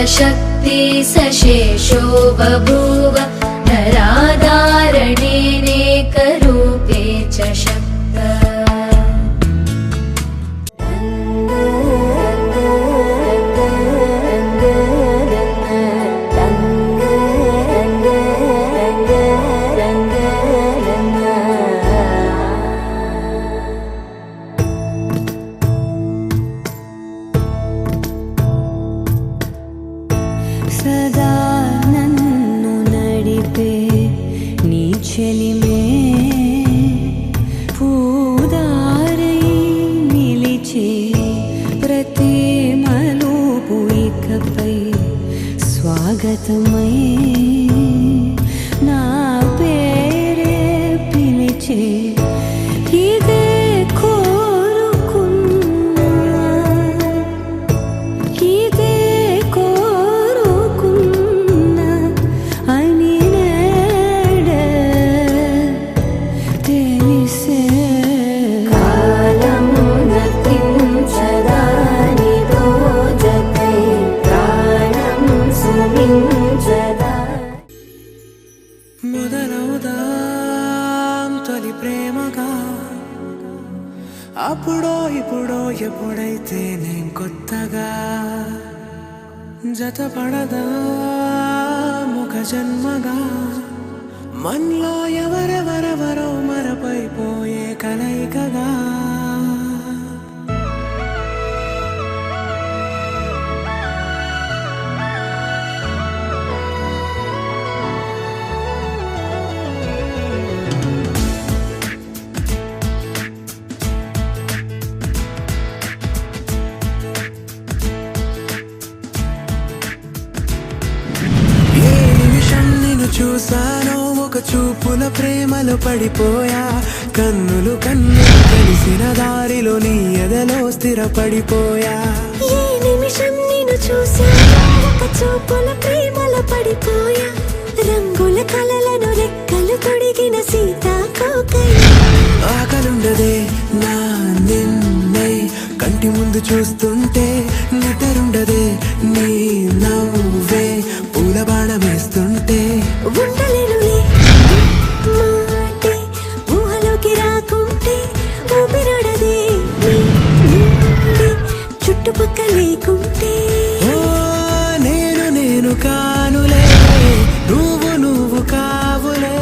शक्ति सशेषो बभूव नराधारणेनेकरूपे च शक्तः। सदा नन्नु नडिपे नी चलिमे पूदारై నిలిచే ప్రతి మలుపు ఇకపై స్వాగతమై నా పేరే పిలిచే ఇదే కోరుకున్నా ఇదే కోరుకున్నా అని నేడే తెలిసే కాలము నతించదాని రోజకై ప్రాణం సుమించదా మొదలవుదాం తొలి ప్రేమగా అప్పుడో ఇప్పుడో ఎప్పుడైతే నేను కొత్తగా జతపడదా ముఖ జన్మగా మనలో ఎవరెవరెవరో మరపైపోయే కలయికగా చూసానో ఒక చూపుల ప్రేమలో పడిపోయా కన్నులు కన్నులు కలిసిన దారిలో నీ ఎదలో స్థిరపడిపోయా ఈ నిమిషం నిన్ను చూసానో ఒక చూపుల ప్రేమలో పడిపోయా రంగుల కలలను రెక్కలు తొడిగిన సీతాకోకయ్య ఆకలుండదే నా నిన్నే కంటి ముందు చూస్తుంటే నిద్రుండదే నీ నవ్వే పూల బాణం వేస్తుంటే ఉండలేనులే మాటే ఊహలోకి రాకుంటే ఊపిరాడదే నీ నుండి చుట్టుపక్క లేకుంటే ఓ నేను కానులే నువ్వు కావులే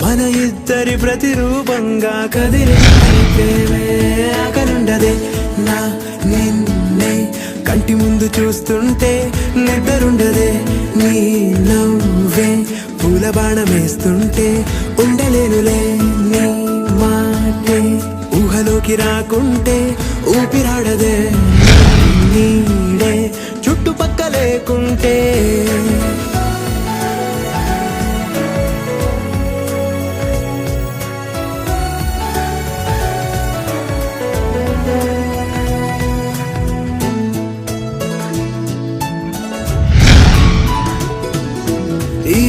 మన ఇద్దరి ప్రతిరూపంగా కదిలే ప్రేమే ఆకలుండదే నా నిన్నే కంటి ముందు చూస్తుంటే నిద్రుండదే నీ నవ్వే పూల బాణం వేస్తుంటే ఉండలేనులే నీ మాటే ఊహలోకి రాకుంటే ఊపిరాడదే నీడే చుట్టుపక్క లేకుంటే ఈ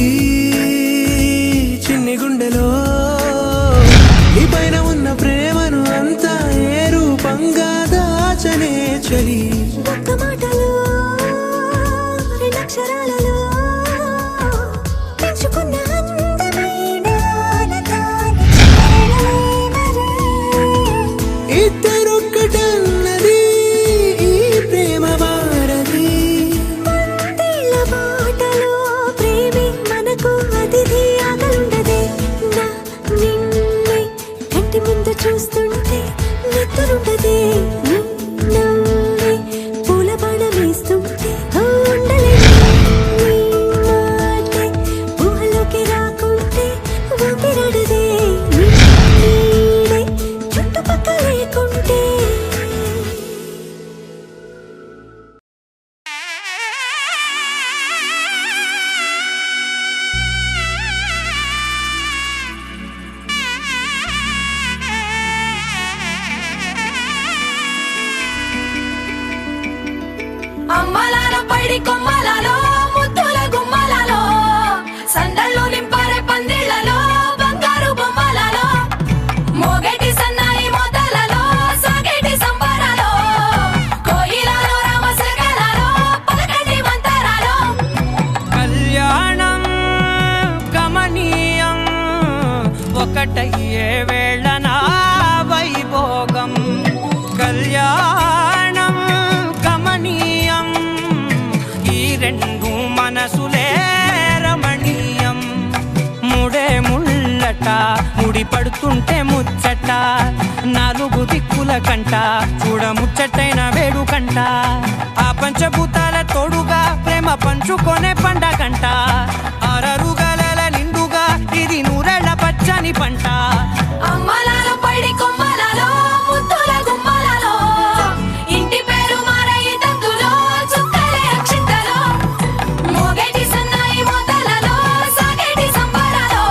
చిన్ని గుండెలో నీ పైన ఉన్న ప్రేమను అంతా ఏ రూపంగా దాచనే చలి ఒక్క మాటలో రెండక్షరాలలో పెంచుకున్న అందమైన ఆనతాన చేరలే ఇద్దరొక్కటన్నది ఈ ప్రేమ వారది వందేళ్ల బాటలో ప్రేమే మనకు అతిథి ఆగలుండదే నా నిన్నే కంటి ముందు చూస్తుంటే నిద్రుండదే నీ నవ్వే పూల బాణం వేస్తుంటే ఉండలేను నీ మాటే ఊహలోకి రాకుంటే ఊపిరాడదే నీ నీడే చుట్టుపక్క లేకుంటే అమ్మలాలో పైడి కొమ్మలలో ముద్దుల గుమ్మలలో సందళ్ళు నింపారే పందిళ్లలో బంగారు బొమ్మలలో మోగేటి సన్నాయి మోతలలో సాగేటి సంబరాలో కోయిలలో రామశకలలో పలకటి మంతరాలో దిక్కుల కంట చూడ ముచ్చటైన వేడు కంట ఆ పంచభూతాల తోడుగా ప్రేమ పంచుకొనే పండగంట ఆరరుగల నిండుగా ఇది నూరెళ్ళ పచ్చని పంట అమ్మలాలో పడి కొమ్మలలో ముద్దుల గుమ్మలలో ఇంటి పేరు మారయి తందులో చుక్కలే అక్షింతలో మోగేటి సన్నాయి మోతలలో సాగేటి సంబరాలో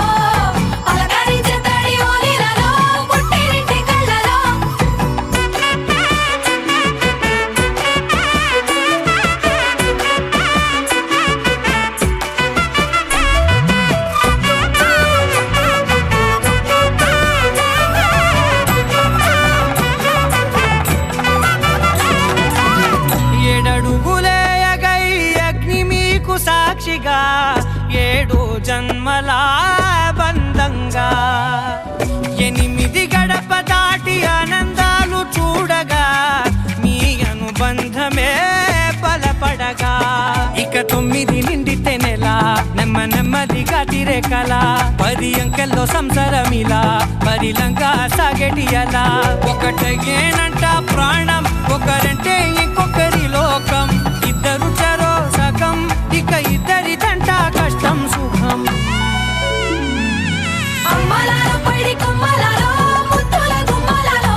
పలకరించే తడి ఓలిలలో పుట్టినింటి కళ్ళలో ఏడడుగులేయగై అగ్ని మీకు సాక్షిగా 7 జన్మల బంధంగా 8 గడప దాటి ఆనందాలు చూడగా మీ అనుబంధమే బలపడగా ఇక 9 నిండితే నెల నెమ్మదిగా తిరే కల 10 అంకెల్లో సంసారమిలా పరిలంగా సాగేటి అలా ఒకటేనంట ప్రాణం ఒకరంటే ఇంకొకరి లోకం ఇద్దరు చరో సగం ఇక ఇద్దరిదంట కష్టం సుఖం అమ్మలాలో పడి కొమ్మలలో ముద్దుల గుమ్మలలో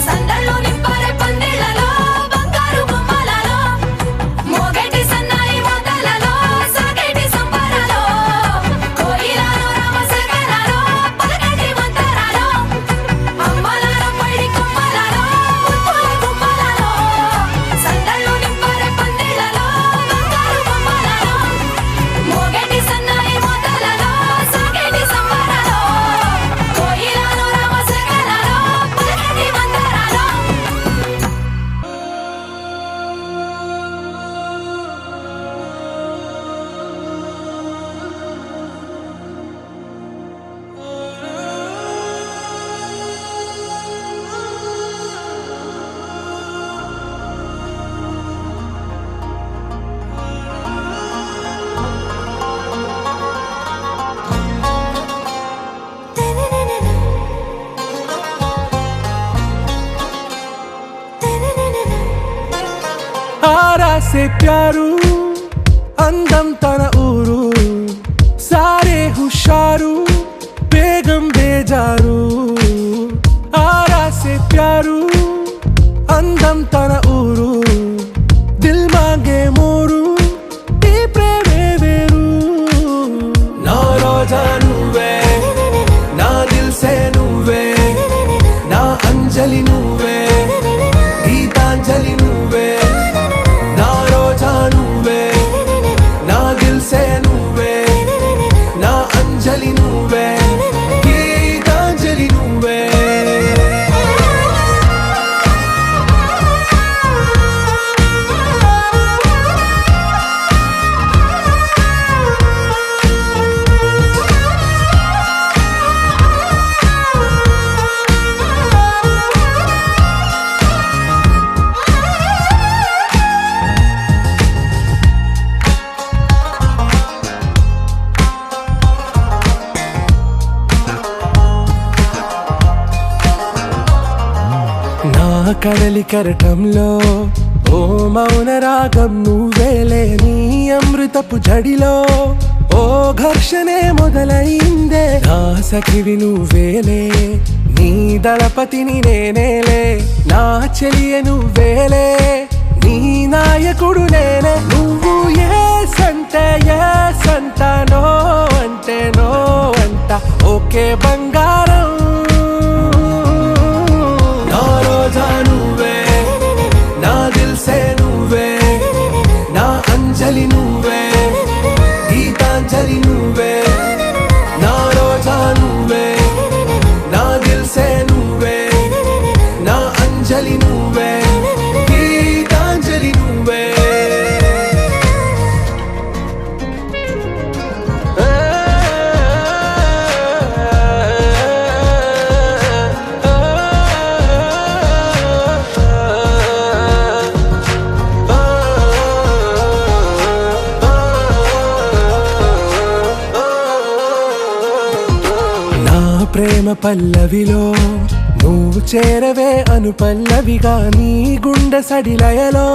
సందళ్ళు నింపారే పందిళ్ళలో బంగారు బొమ్మలలో మోగేటి సన్నాయి మోతలలో సాగేటి సంబరాలో కోయిలలో రామశకరాలో పలకటి మంతరాలో అమ్మలాలో పడి కొమ్మలలో ముద్దుల గుమ్మలలో సందళ్ళు నింపారే పందిళ్ళలో బంగారు బొమ్మలలో మోగేటి సన్నాయి మోతలలో సాగేటి సంబరాలో కోయిలలో రామశకరాలో పలకటి మంతరాలో आरा से प्यारू అందం తన ఊరు సారే హుషారు బేగం బేజారు ఆరా से प्यारू అందం తన ఊరు దిల్ మాంగే మోరు ఈ ప్రేమే వేరు నా రోజా నువ్వే నా దిల్ సే నువ్వే నా అంజలి నువ్వే గీతాంజలి నువ్వే నా రోజా నువ్వే నా దిల్ సే నువ్వే నా అంజలి నువ్వే గీతాంజలి నువ్వే నా కడలి కరటంలో ఓ మౌన రాగం నువ్వేలే నీ అమృతపు జడిలో ఓ ఘర్షణే మొదలైందే నా సఖివి నువ్వేలే నీ దళపతిని నేనేలే నా చెలియ నువ్వేలే నీ నాయకుడు నేనే నువ్వు ఏ సంట నో అంటే నో అంట ఓకే బంగారం నా రోజా నువ్వే నా దిల్ సే నువ్వే నా అంజలి నువ్వే గీతాంజలి నువ్వే నా రోజా నువ్వే నా దిల్ సే నువ్వే నా అంజలి నువ్వే గీతాంజలి నువ్వే ప్రేమ పల్లవిలో నువ్వు చేరవే అను పల్లవిగా నీ గుండె సడిలయలో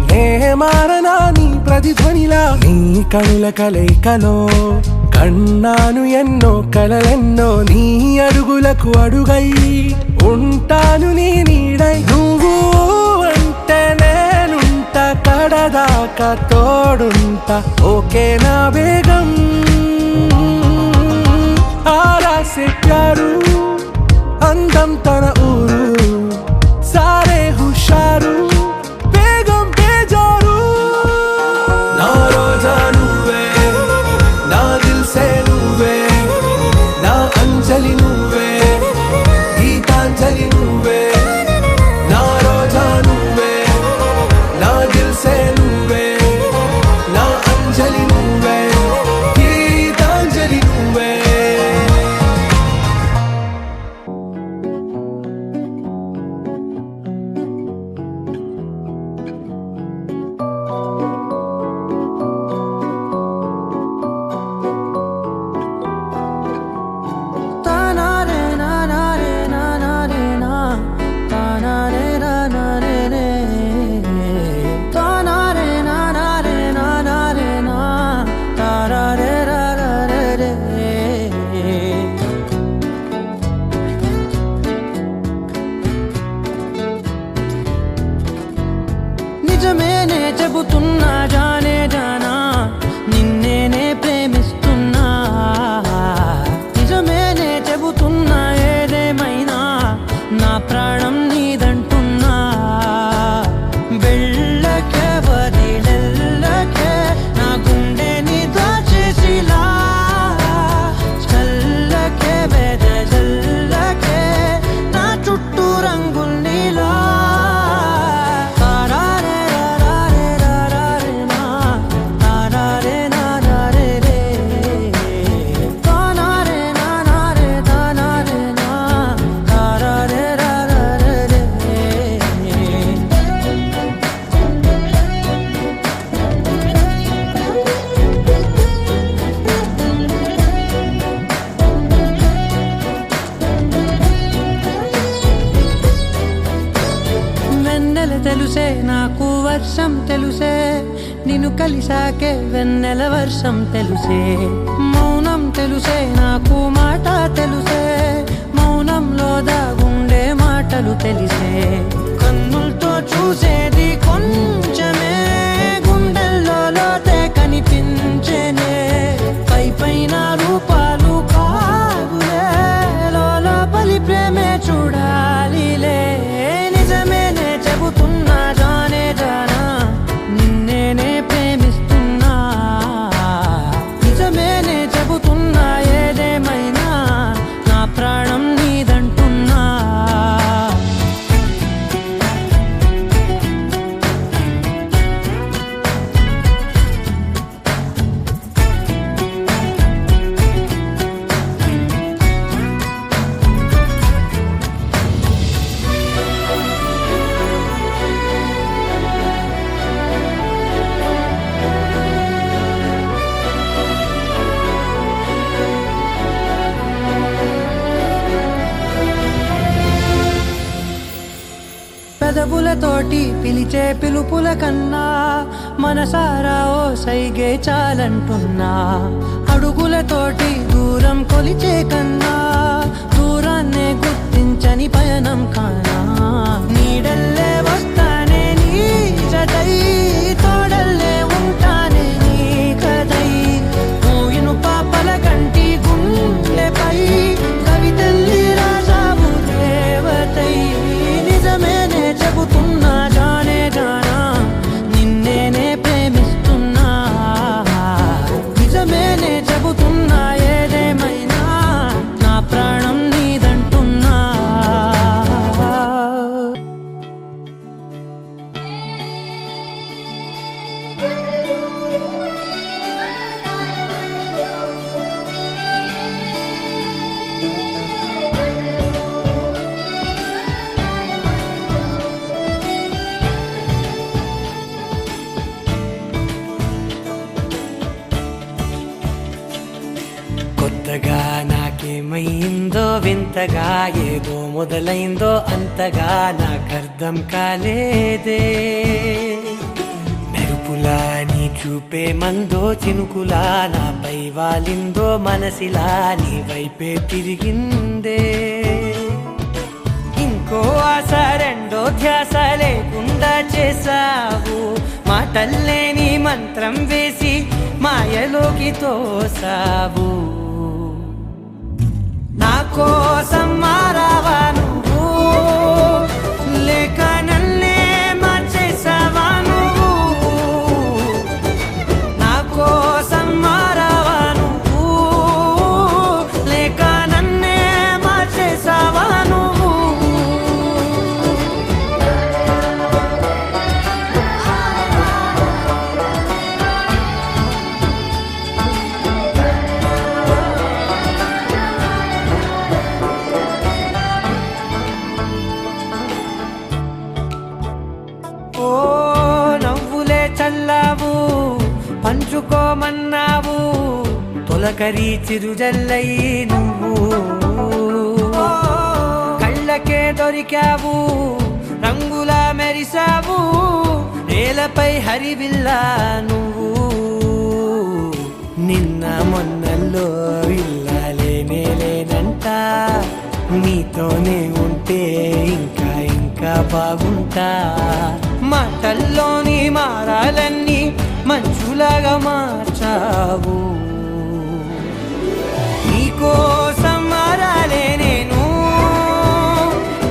నే మారనా నీ ప్రతిధ్వనిలా నీ కనుల కలయికలో కన్నాను ఎన్నో కలలెన్నో నీ అడుగులకు అడుగై ఉంటాను నీ నీడై నువ్వు అంటే నేనుంట కడదాకా తోడుంటా ఓకే నా బేగం ఆరా సే ప్యారు అందం తన ఊరు సారే హుషారు బేగం బేజారు నా రోజా నువ్వే నా దిల్ సే నువ్వే నా అంజలి నువ్వే గీతాంజలి నువ్వే నా రోజా నువ్వే నా దిల్ సే నువ్వే నా అంజలి నువ్వే గీతాంజలి నువ్వే నిజమేనే చెబుతున్నా జానే జానా నిన్నేనే ప్రేమిస్తున్నా నిజమేనే చెబుతున్నా ఏదేమైనా నా ప్రాణం నీదంటున్నా వెళ్ళకే వదిలెళ్ళకే నా గుండెని దాచేసిలా చల్లకే వెదజల్లకే నా చుట్టూ రంగుల్నిలా తెలుసే నాకు వర్షం తెలుసే నిన్ను కలిసాకే వెన్నెల వర్షం తెలుసే మౌనం తెలుసే నాకు మాట తెలుసే మౌనంలో దాగుండే మాటలు తెలిసే కన్నులతో చూసేది కొంచెమే గుండెల్లో లోతే కనిపించేనే పై పైన రూపాలు కాదులే లోపలి ప్రేమే చూడాలిలే నిజమేనే చెబుతున్నా జానే జానా నిన్నేనే ప్రేమిస్తున్నా నిజమేనే చెబుతున్నా ఏదేమైనా నా ప్రాణం నీదంటున్నా పెదవులతోటి పిలిచే పిలుపుల కన్నా మనసారా ఓ సైగే చాలంటున్నా అడుగులతోటి దూరం కొలిచే కన్నా దూరాన్నే గుర్తించని పయనం కానా నీడల్లే వస్తానే నీ జతై తోడల్లే ఉంటానే నీ కదై మోయిను పాపల కంటి గుండెపై కవితల్లి రాజావు దేవతై నిజమేనే చెబుతున్నా జానే జానా నిన్నేనే ప్రేమిస్తున్నా నిజమేనే చెబుతున్నా ఏదేమైనా నా ప్రాణం నీదంటున్నా కొత్తగా నాకేమైందో వింతగా ఏదో మొదలైందో అంతగా నాకర్థం కాలేదే. మెరుపులా నీ చూపే మందో చినుకులా నాపై వాలిందో మనసిలా నీ వైపే తిరిగిందే. ఇంకో ఆశ రెండో ధ్యాస లేకుండా చేసావు, మాటల్లేని మంత్రం వేసి మాయలోకి తోసావు. నా కోసం మారావా నువ్వు, లేక నన్నే మార్చేసావా నువ్వు. నా కోసం మారావా నువ్వు, లేక నన్నే మార్చేసావా నువ్వు. ఓ నవ్వులే చల్లావు, పంచుకోమన్నావు, తొలకరి చిరుజల్లై నువ్వు. కళ్ళకే దొరికావు, రంగులా మెరిసావు, నేలపై హరివిల్లా నువ్వు. నిన్న మొన్నల్లో ఇల్లాలేనే లేనంట, నీతోనే ఉంటే ఇంకా ఇంకా బాగుంటా. మాటల్లోని మారాలన్నీ మంచులాగా మార్చావు. నీకోసం మారాలే నేను,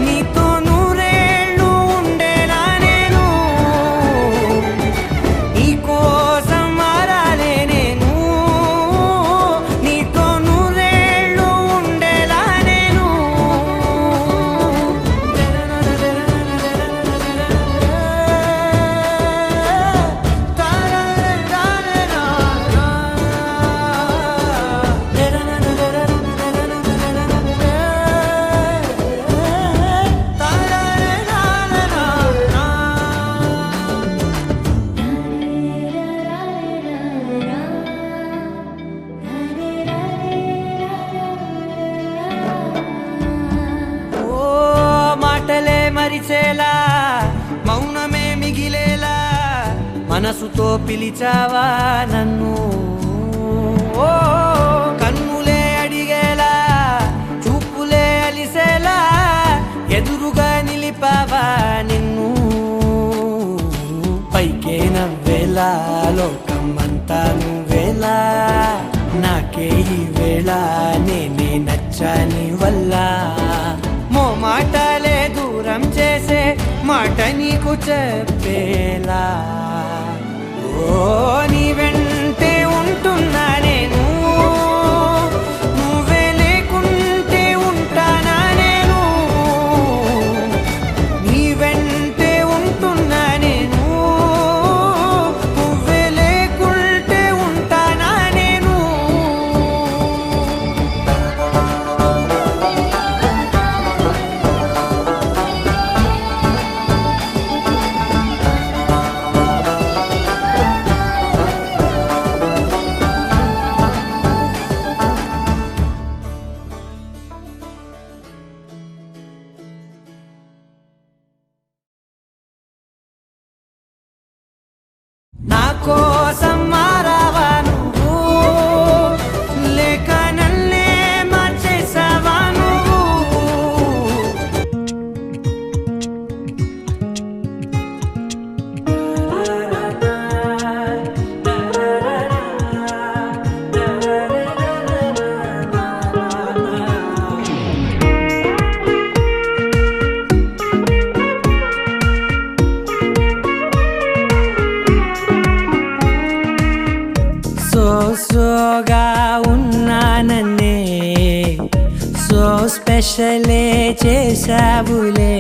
నీతో నూరేళ్ళు ఉండేనా నేను. నీకోసం మారాలే నేను, నీతో నూరేళ్ళు ఉండేలా నేను. ఓ మాటలే మరిచేలా, మౌనమే మిగిలేలా, మనసుతో పిలిచావా నన్ను. ఓ కన్నులే అడిగేలా, చూపులే అలిసేలా, ఎదురుగా నిలిపావా నిన్ను. పైకే నవ్వేలా, లోకం అంతా నువ్వేలా, నాకే ఈ వేళ నేనే నచ్చాని వల్ల. మాటలే దూరం చేసే మాట నీకు చెప్పేలా. ఓ నీ వెంటే ఉంటున్నా నేను, నువ్వే లేకుంటే ఉంటానా నేను. నీ వెంటే ఉంటున్నా నేను, నువ్వే లేకుంటే ఉంటానా నేను. నా కోసం మారావా నువ్వు, లేక నన్నే మార్చేసావా నువ్వు. సోగా ఉన్నానన్నే, సో స్పెషలే చేసావులే.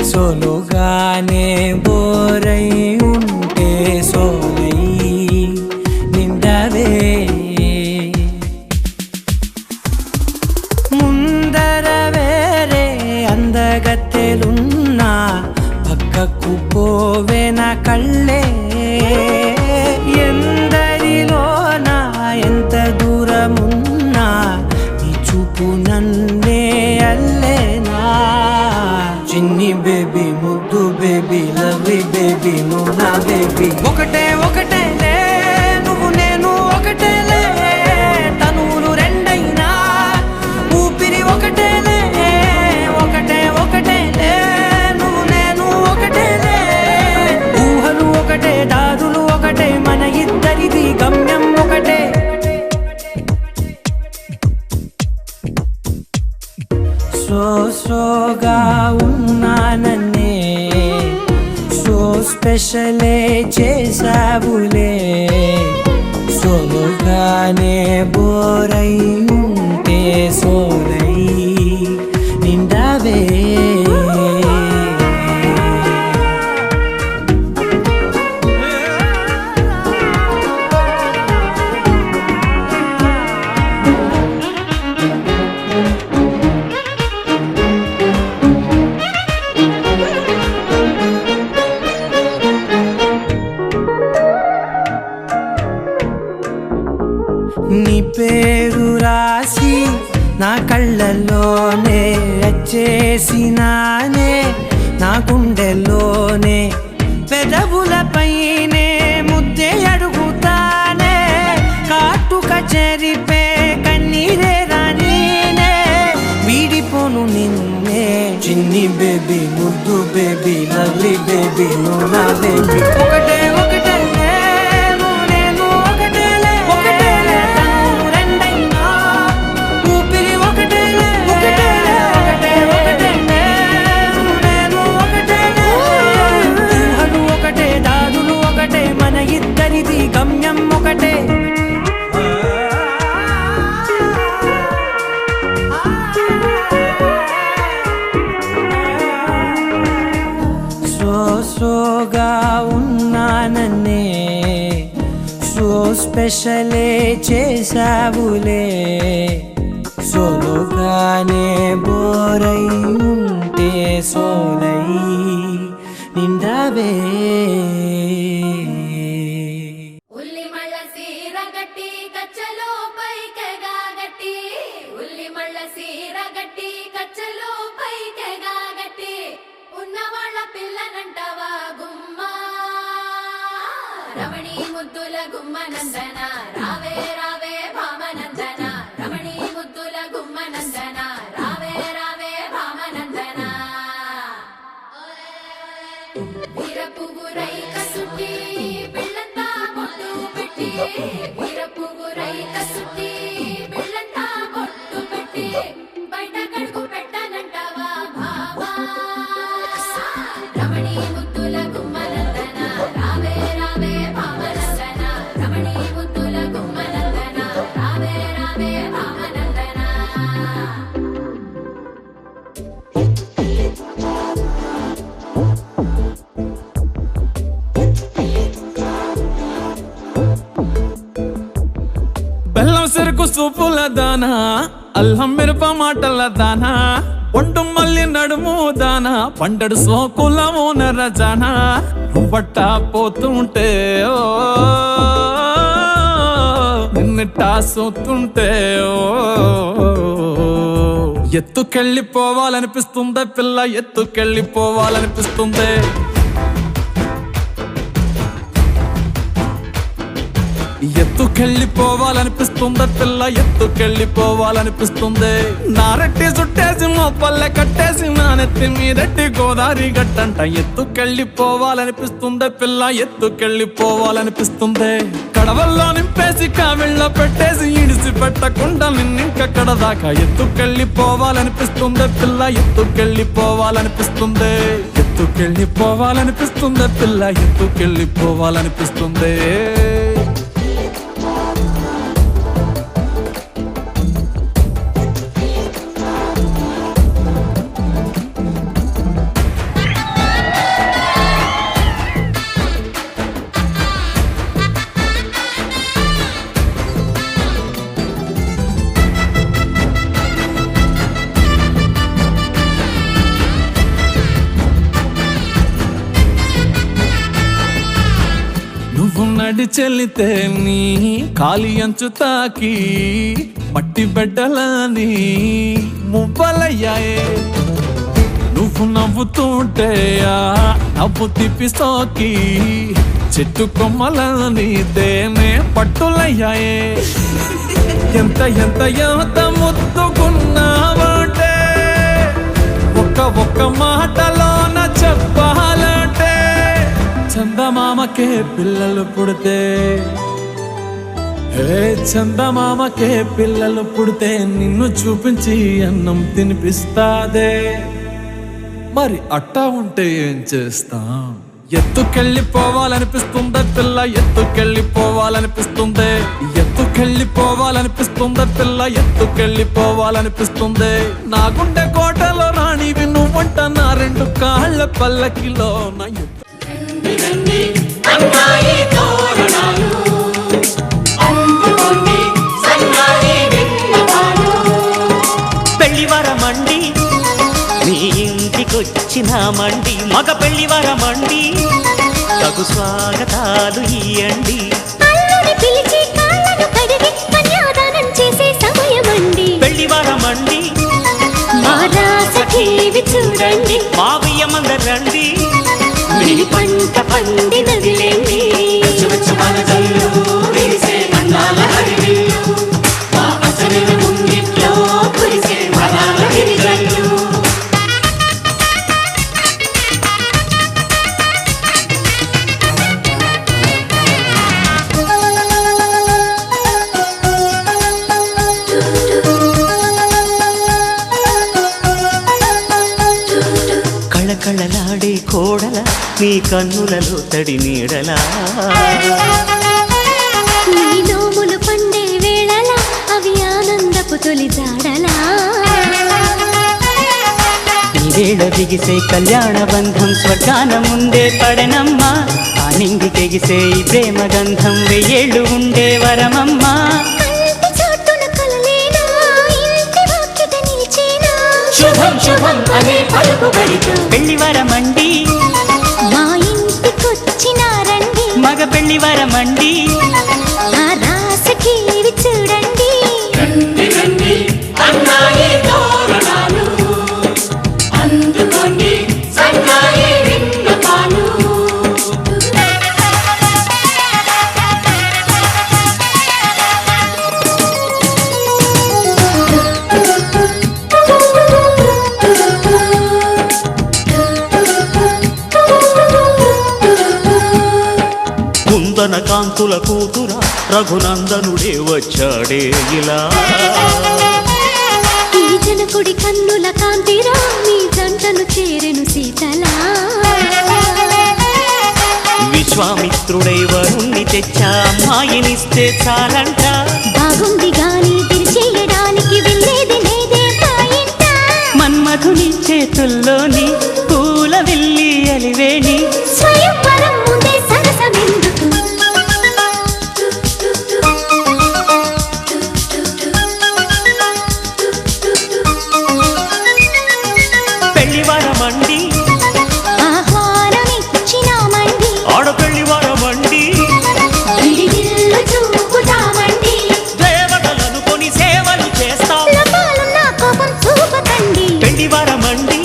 సోలోగానే బోరై ఉంటే సోలై నిండవే. ముందర వేరే అందగత్తెలున్నా, పక్కకు పోవే నా కళ్ళే. ఎందరిలోనా ఎంత దూరమున్నా, నీ చూపు నన్నే అల్లే. చిన్ని బేబీ ముద్దు బేబీ లవ్లీ బేబీ నువ్వు నా బేబీ ఒకటే ఒకటేలే నువ్వు నేను ఒకటేలే తనువులు రెండైనా ఊపిరి ఒకటేలే ఒకటే ఒకటేలే నువ్వు నేను ఒకటేలే ఊహలు ఒకటే దారులు ఒకటే మన ఇద్దరిది గమ్యం ఒకటే సోగా ఉన్నానన్నే సో స్పెషలే చేసావులే సోగానే బోరై ఉంటే సోలై నిండావే నీ పేరు రాసి నా కళ్ళల్లోనే వచ్చేసినానే నా గుండెల్లోనే పెదవులపైనే ముద్దే అడుగుతానే కాటుక చెరిపే కన్నీరే రానీనే వీడిపోను నిన్నే చిన్ని బేబీ ముద్దు బేబీ లవ్లీ బేబీ నువ్వు నా బేబీ ఒకటే ఒకటే ఇద్దరిది గమ్యం ఒకటే సోగా ఉన్నానన్నే సో స్పెషలే చేసావులే సోలోగానే బోరై ఉంటే సోలై నిండావే ఉల్లి మళ్ళ సీర గట్టి కచ్చలో పైకెగా గట్టి ఉల్లి మళ్ళ సీర గట్టి కచ్చలో పైకెగా గట్టి ఉన్న వాళ్ళ పిల్లనంటవా గుమ్మ రమణి ముద్దుల గుమ్మ నందన రావే రావే భామనందన రమణి ముద్దుల గుమ్మ నందన రావే రావే భామనందన వీరపుగురై కసుటి బిళ్ళంతా బొట్టు పెట్టి వీరపుగురై కసుటి బిళ్ళంతా బొట్టు పెట్టి బయట కడుగు పెట్టనంటావా బాబా రమణి ముద్దుల గుమ్మనందన రావే రావే భామనందన రమణి ముద్దుల గుమ్మనందన రావే రావే భామనందన బెల్లం చెరుకు సూపుల దానా అల్లం మిరప మాటల దానా ఒంటు మల్లి నడుము దానా పండడు సోకులము నరజానా బట్ట పోతుంటే ఓ నిన్నిట్టా సోతుంటే ఓ ఎత్తుకెళ్ళిపోవాలనిపిస్తుందే పిల్ల ఎత్తుకెళ్ళిపోవాలనిపిస్తుంది ఎత్తుకెళ్ళిపోవాలనిపిస్తుంది పిల్ల ఎత్తుకెళ్ళిపోవాలనిపిస్తుంది నారెట్టి చుట్టేసి మొప్పల్లె కట్టేసి నా నెత్తి మీదట్టి గోదావరి గట్టంట ఎత్తుకెళ్ళిపోవాలనిపిస్తుంది పిల్ల ఎత్తుకెళ్ళిపోవాలనిపిస్తుంది కడవల్లో నింపేసి కావిళ్ళ పెట్టేసి ఇడిసి పెట్టకుండా నిన్నింకక్కడ దాకా ఎత్తుకెళ్ళిపోవాలనిపిస్తుంది పిల్ల ఎత్తుకెళ్ళిపోవాలనిపిస్తుంది ఎత్తుకెళ్ళిపోవాలనిపిస్తుంది పిల్ల ఎత్తుకెళ్ళిపోవాలనిపిస్తుంది నువ్వు నడి చెల్లితే నీ కాలి అంచు తాకి మట్టి బిడ్డలని మువ్వలయ్యాయే నువ్వు నవ్వుతుంటే నవ్వు తిప్పి సోకి చెట్టు కొమ్మలని దేనే పట్టులయ్యాయే ఎంత ఎంత ఎంత ముద్దుకున్నావంటే ఒక్క మాటలోన చెప్పాలంటే చందమామకే పిల్లలు పుడితే చందమామకే పిల్లలు పుడితే నిన్ను చూపించి అన్నం తినిపిస్తాదే మరి అట్టా ఉంటే ఏం చేస్తాం ఎత్తుకెళ్ళిపోవాలనిపిస్తుందే పిల్ల ఎత్తుకెళ్ళిపోవాలనిపిస్తుందే ఎత్తుకెళ్ళిపోవాలనిపిస్తుందే పిల్ల ఎత్తుకెళ్ళిపోవాలనిపిస్తుందే నా గుండె కోటలో రాణివి నువ్వంట నా రెండు కాళ్ళ పల్లకిలో నా పెళ్లివారమండి నీ ఇంటికొచ్చినామండి మగ పెళ్లివారమండి తగు స్వాగతాలు ఇయ్యండి పెళ్లివారమండి చూడండి మావయ్యమందరండి మీ పంట పండినదిలేండి కళకళలాడే కోడల నీ కన్నులలో తడి నీడలా నీ నోములు పండే వేళలా అవి ఆనందపు తొలి జాడలా ఈ వేళ దిగిసే కళ్యాణ బంధం స్వర్గాన ముందే పడనమ్మా ఆ నింగి తెగిసే ఈ ప్రేమ గంధం వెయ్యేళ్ళు ఉండే వరమమ్మా శుభం శుభం అనే పలుకుబడితో పెళ్లివారమండి మా ఇంటికొచ్చినారండి మగ పెళ్లివారమండి ఆ రాసకి చూడండి అన్నాయి తోరణాలు అందుకోండి సన్నాయి విన్నపాలు కుందన కాంతుల కూతురా రఘునందనుడే వచ్చాడే ఇలా ఈ జనకుడి కన్నుల కాంతిరా నీ జంటను చేరెను సీతలా విశ్వామిత్రుడై వరుణ్ణి తెచ్చా అమ్మాయినిస్తే చాలంట బాగుంది గాని తిరిచేయడానికి వెళ్ళేది లేదే పాయింట మన్మధుని చేతుల్లోని పూల విల్లి అలివేణి స్వయంవరం ముందే సరసమెందుకు పెళ్లివారమండి ఆహ్వానమిచ్చినామండి ఆడపెళ్లివారమండి విడిదిల్లు చూపుతామండి దేవతలను కొని సేవలు చేస్తాం లపాలున్న కోపం చూపకండి పెళ్లివారమండి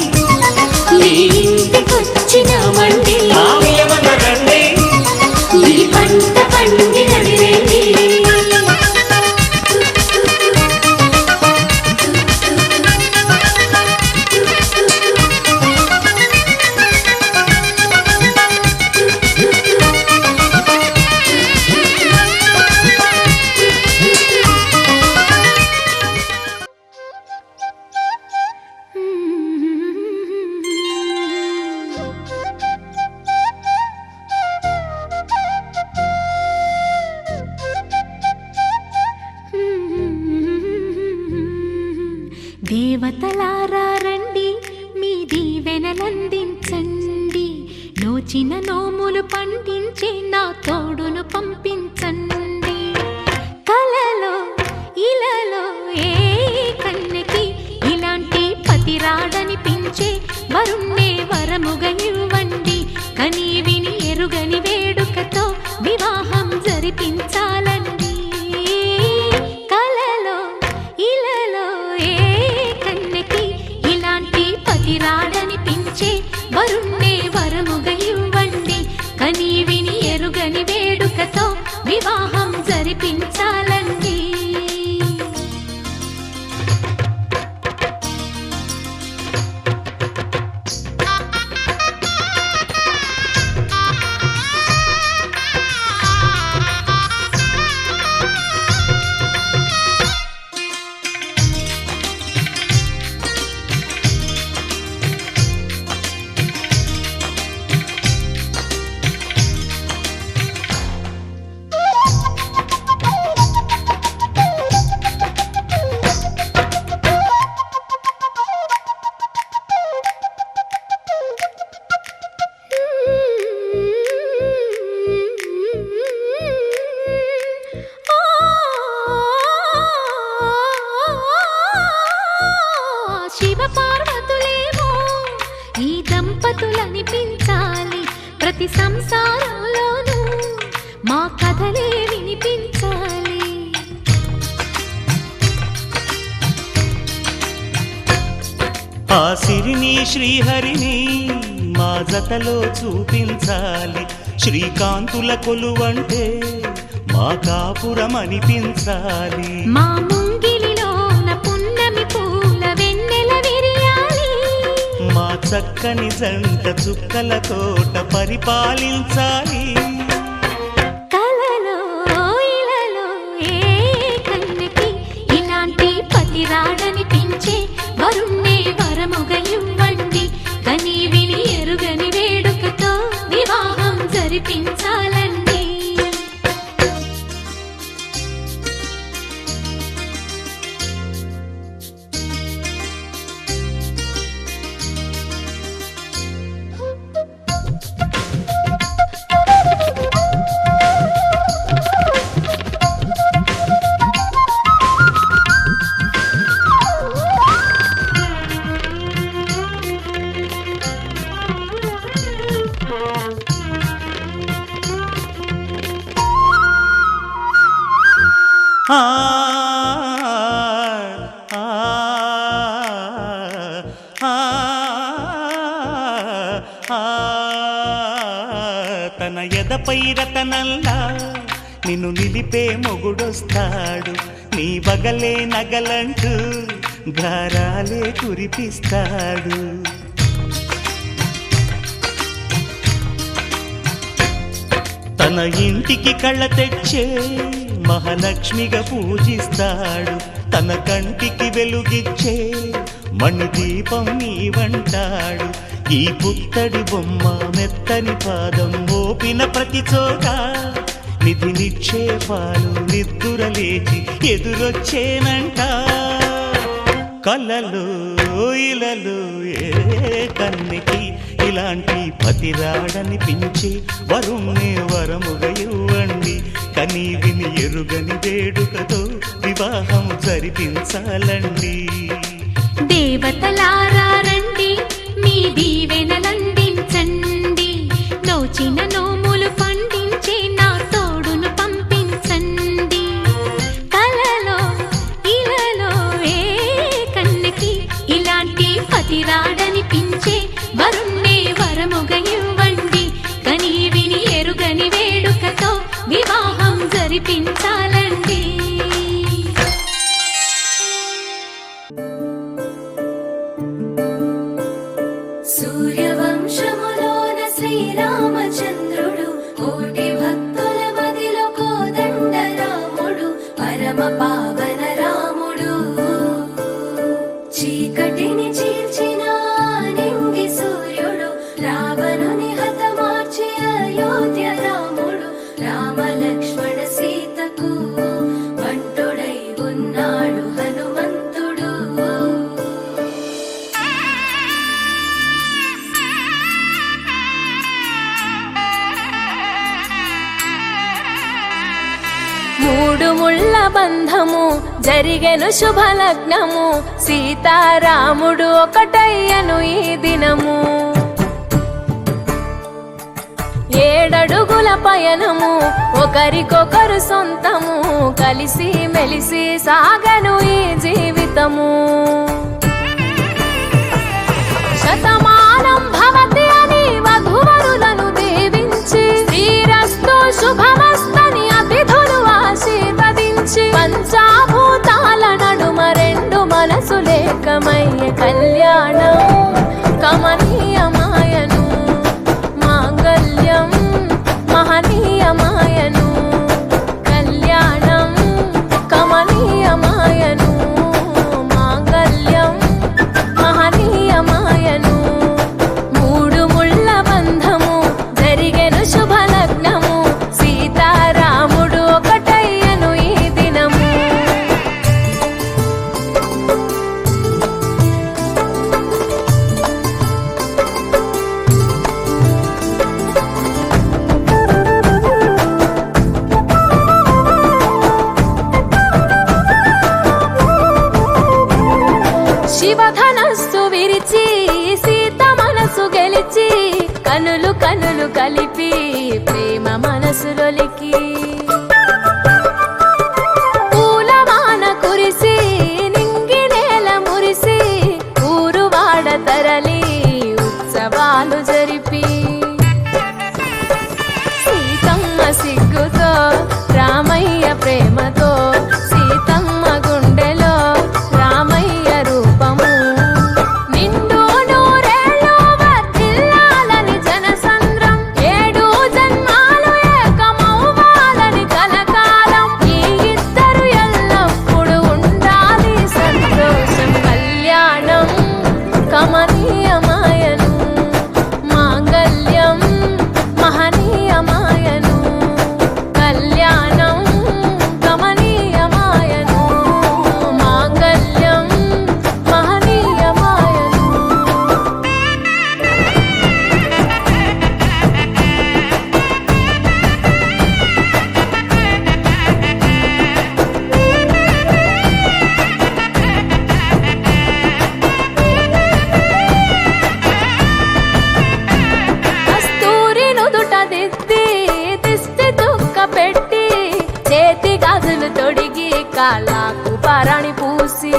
మీ ఇంటికొచ్చినామండి మావయ్యమందరండి మీ పంట పండినదిలేండి దేవతలారా రండి మీ దీవెనలందించండి నోచిన నోములు పండించే నా తోడును పంపించండి కలలో ఇలలో ఏ కన్నెకి ఇలాంటి పతిరాడనిపించే వరుణ్ణే వరముగా ఇవ్వండి కని విని ఎరుగని వేడుకతో వివాహం జరిపించాలండి కలలో ఇలలో ఏ కన్నెకి ఇలాంటి పతిరాడనిపించే వరుణ్ణే వరముగా ఇవ్వండి. కని విని ఎరుగని వేడుకతో వివాహం జరిపించాలండి. శివ పార్వతులేమో ఈ దంపతులనిపించాలి. ప్రతి సంసారంలోనూ మా కథలే వినిపించాలి. ఆ సిరిని శ్రీహరిని మా జతలో చూపించాలి. శ్రీకాంతుల కొలువంటే మా కాపురం అనిపించాలి. మా ముంగిలిలోన పున్నమి పూల వెన్నెల విరియాలి. మా చక్కని జంట చుక్కల తోట పరిపాలించాలి. కలలో ఇలలో ఏ కన్నెకి ఇలాంటి పతి రాడనిపించే వరుణ్ణే వరముగా ఇవ్వండి. కని విని ఎరుగని వేడుకతో వివాహం జరిపించాలండి. ఆ ఆ ఆ తన ఎదపై రతనల్లా నిన్ను నిలిపే మొగుడొస్తాడు. నీ బగలే నగలంటూ గారాలే కురిపిస్తాడు. తన ఇంటికి కళ్ళ తెచ్చే మహాలక్ష్మిగా పూజిస్తాడు. తన కంటికి వెలుగిచ్చే మణిదీపం నీవంటాడు. ఈ పుత్తడి బొమ్మ మెత్తని పాదం మోపిన ప్రతి చోట నిధి నిక్షేపాలు నిద్దురలేచి ఎదురొచ్చేనంట. కలలో ఇలలో ఏ కన్నెకి ఇలాంటి పతి రాడనిపించి వరుణ్ణే వరముగా ఇవ్వండి. కని విని ఎరుగని వేడుకతో వివాహం జరిపించాలండి. దేవతలారా రండి, మీ దీవెనలందించండి. నోచిన నోములు పండించే నా తోడును పంపించండి. కలలో ఇలలో ఏ కన్నెకి ఇలాంటి పతి రాడనిపించే వరుణ్ణే వరముగా ఇవ్వండి. కని విని ఎరుగని వేడుకతో వివాహం జరిపించాలండి. సూర్యవంశములోన శ్రీరామచంద్రుడు, కోటి భక్తుల మదిలో కోదండ రాముడు, పరమ పావన రాముడు. చీకటిని చీల్చిన నింగి సూర్యుడు, రావణుని హతమార్చి అయోధ్య రాముడు. రామ లక్ష్మణ సీతకు వంటుడై ఉన్నాడు హనుమంతుడు. మూడు ముళ్ళ బంధము జరిగెను శుభలగ్నము, సీతారాముడు ఒకటయ్యను ఈ దినము. 7 అడుగుల పయనము ఒకరికొకరు సొంతము, కలిసి మెలిసి సాగను ఈ జీవితము. శతమానం భవతి కనులు కనులు కలిపి ప్రేమ మనసులొలికి పూలవాన కురిసి నింగి నేల మురిసి ఊరు వాడ తరలి ఉత్సవాలు జరిపి సీతమ్మ సిగ్గుతో రామయ్య ప్రేమతో సీతమ్మ గుండెలో రామయ్య రూపము నిండు నూరేళ్ళు వర్ధిల్లాలని జనసంద్రం ఏడు జన్మాలు ఏకమవ్వాలని కలకాలం ఈ ఇద్దరు ఎల్లప్పుడూ ఉండాలి సంతోషం కళ్యాణం కమనీయమాయను మాంగళ్యం మహనీయమాయను కళ్యాణం గమనీయమాయను మాంగళ్యం మహనీయమాయను కస్తూరి నుదుట దిద్ది దిష్టి దుక్క పెట్టి చేతి గాజులు తొడిగి కాళ్ళకు పారాణి పూసి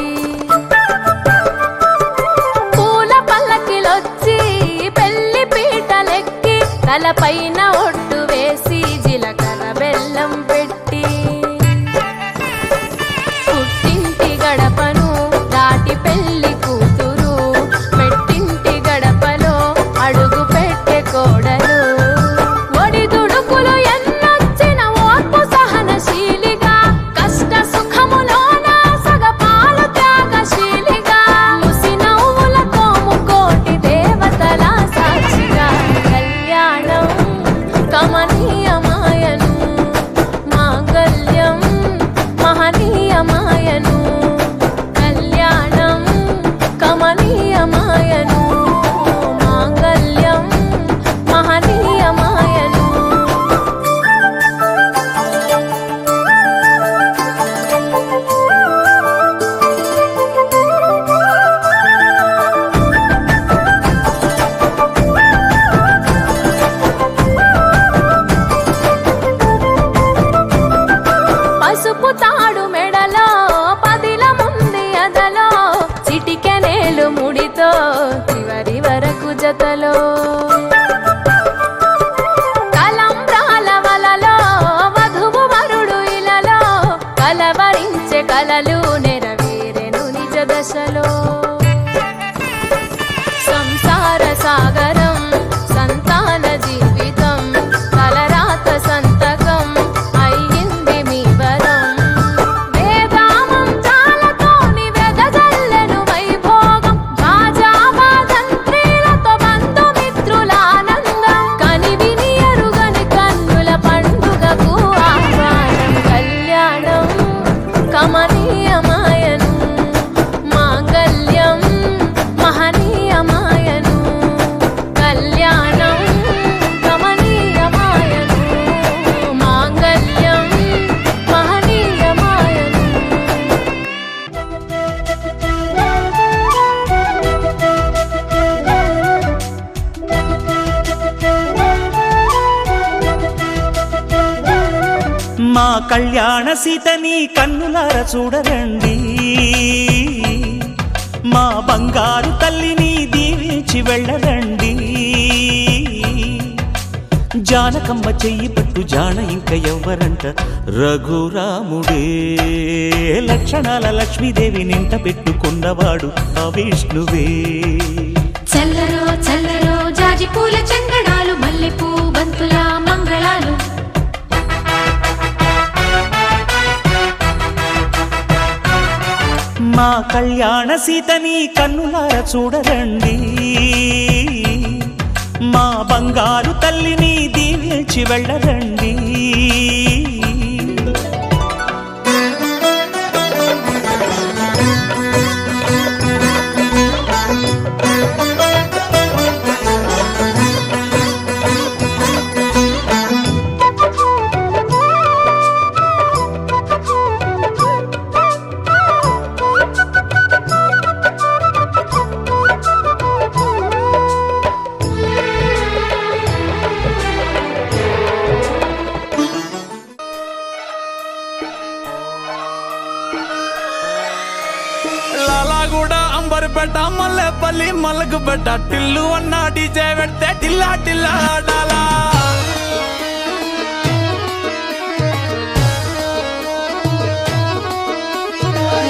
పూల పల్లకిలొచ్చి పెళ్లి పీటలెక్కి తలపైన ఒట్టు వేసి జీలకర్ర బెల్లం పెట్టి పుట్టింటి గడపను దాటి పెళ్లి కూతురు మెట్టింటి గడపలో అడుగు పెట్టే కోడలు ఒడిదుడుకులు ఎన్నొచ్చిన ఓర్పు సహనశీలిగా కష్ట సుఖములోన సగపాలు త్యాగశీలిగా ముసి నవ్వులతో ముకోటి దేవతల సాక్షిగా కళ్యాణం కమనీయమాయను మాంగళ్యం మహనీయమాయను కళ్యాణం కమనీయమాయను మాంగళ్యం మహనీయమాయను పసుపు తాడు మెడలో పదిల ముంది అదలో చిటికెనేలు ముడితో చివరి వరకు జతలో కలంబ్రాల వలలో వధువు వరుడు ఇలలో కలవరించే కలలు నెరవేరెను నిజ దశలో సంసార సాగరం సంతాన జీవితం తలరాత సంతకం అయ్యింది మీ వరం వేదామం చాలతోని వెదజల్లెను వైభోగం రాజావాదంత్రీలతో బంధుమిత్రుల ఆనందం కనివిని ఎరుగని కన్నుల పండుగకు ఆహ్వానం కళ్యాణం కమనీయమాయను మాంగళ్యం మహనీయమాయను కళ్యాణం కమనీయమాయను మాంగళ్యం మహనీయమాయను మా కళ్యాణ సీతని కన్నులార చూడరండి మా బంగారు తల్లిని దీవించి వెళ్ళరండి జానకమ్మ చెయ్యి పట్టు జాన ఇంక ఎవ్వరంట రఘురాముడే లక్షణాల లక్ష్మీదేవి నింట పెట్టుకున్నవాడు ఆ విష్ణువే చల్లరో చల్లరో జాజి పూల చంగడాలు మల్లెపూ బంతుల మంగళాలు మా కళ్యాణ సీతని కన్నులార చూడరండి మా బంగారు తల్లిని దీవించి వెళ్ళరండి పెట్ట మల్లెపల్లి మల్లకు పెట్ట టిల్లు అన్న డీజే పెడితే టిల్లా టిల్లా ఆడాలా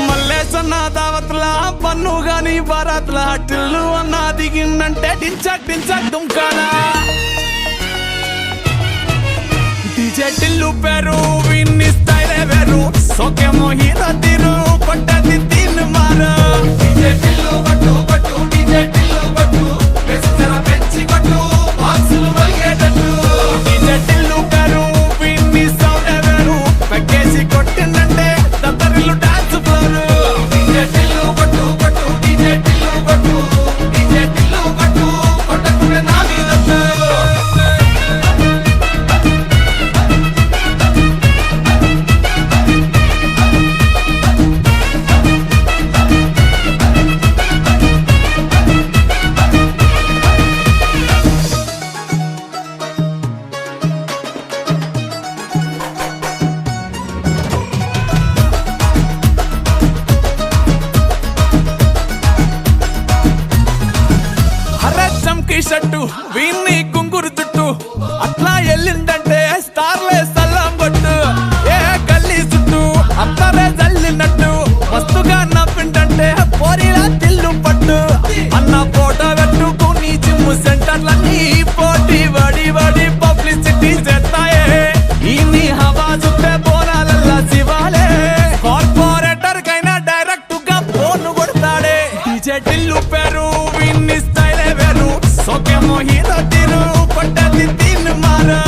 మల్లేసన్న దావత్లా పన్ను గాని బారాత్లా టిల్లు అన్న దిగిందంటే డించక్ డించక్ దుంకాలా డీజే టిల్లు పేరు విన్ని స్టైలే వేరు సోకేమో హీరో తీరు పట్టది తీన్ మారు డీజే టిల్లు పట్టు పట్టు డీజే టిల్లు పట్టు వెచ్చర పెంచి కొట్టు బాక్సులు మలిగేటట్టు డీజే టిల్లు పేరు విన్ని సౌండ్ వేరు పెక్కేసి కొట్టిందంటే దత్తరిల్లు డాన్స్ ఫ్లోర్ డీజే టిల్లు పట్టు పట్టు డీజే టిల్లు పట్టు డీజే టిల్లు పట్టు కొట్టకునే నా మీదట్టు షట్టు వీన్ని కుంగురు చుట్టూ అట్లా ఎల్లిందంటే స్టార్లే సల్లం కొట్టు ఏ గల్లీ చుట్టూ అత్తరే జల్లినట్టు మస్తుగా నవ్విందంటే పోరిలా తిల్లు పట్టు అన్న ఫోటో పెట్టుకుని జిమ్ సెంటర్లన్నీ పోటీ వడి వడి పబ్లిసిటీ చేస్తాయే ఈ హవా చుట్టే బోనాలల్లా శివాలే కార్పొరేటర్ కైనా డైరెక్ట్ గా ఫోన్ కొడతాడే డీజే టిల్లు పేరు విన్ని స్టైలే వేరు సోకేమో హీరో తీరు పట్టది తీన్ మారు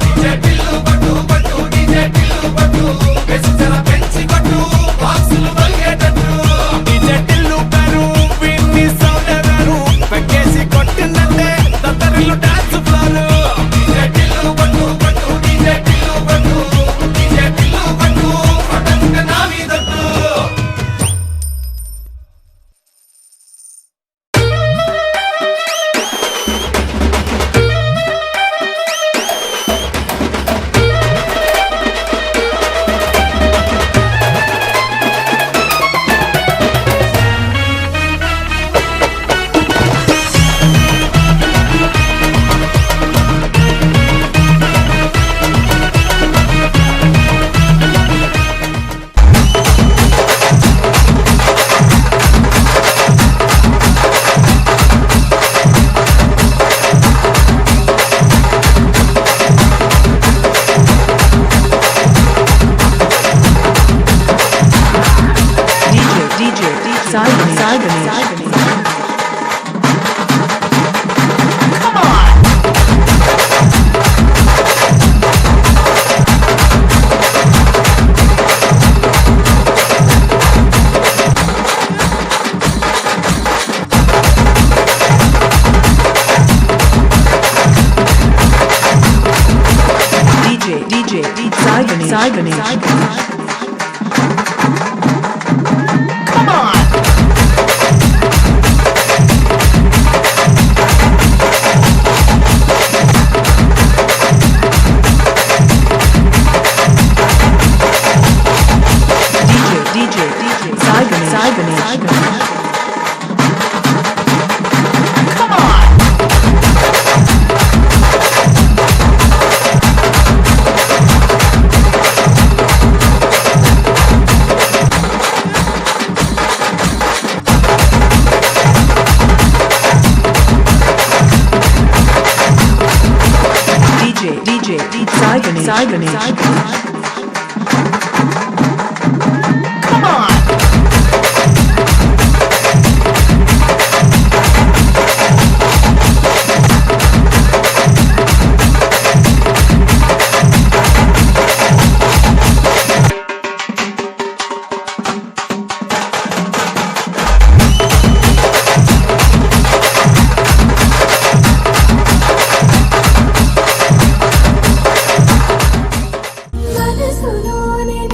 డీజే టిల్లు పట్టు పట్టు డీజే టిల్లు పట్టు వెచ్చర పెంచి కొట్టు బాక్సులు మలిగేటట్టు డీజే టిల్లు పేరు విన్ని సౌండ్ వేరు పెక్కేసి కొట్టిందంటే దత్తరిల్లు డాన్స్ ఫ్లోర్ డీజే టిల్లు పట్టు పట్టు డీజే టిల్లు పట్టు డీజే టిల్లు పట్టు కొట్టకునే నా మీదట్టు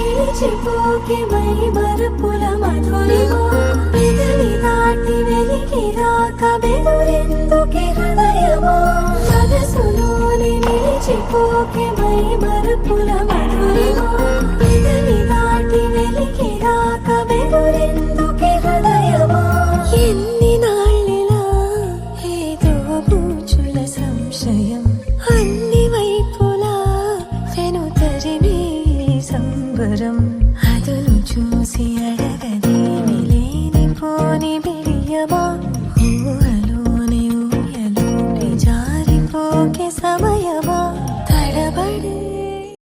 మర్చిపోకే మై మరుపుల మధురిమో పెదవి దాటి వెలికి రాక బెదురెందుకే హృదయమో మనసులోనే నిలిచిపోకే మై మరుపుల మధురిమో పెదవి దాటి వెలికి రాక బెదురెందుకే హృదయమో సమయం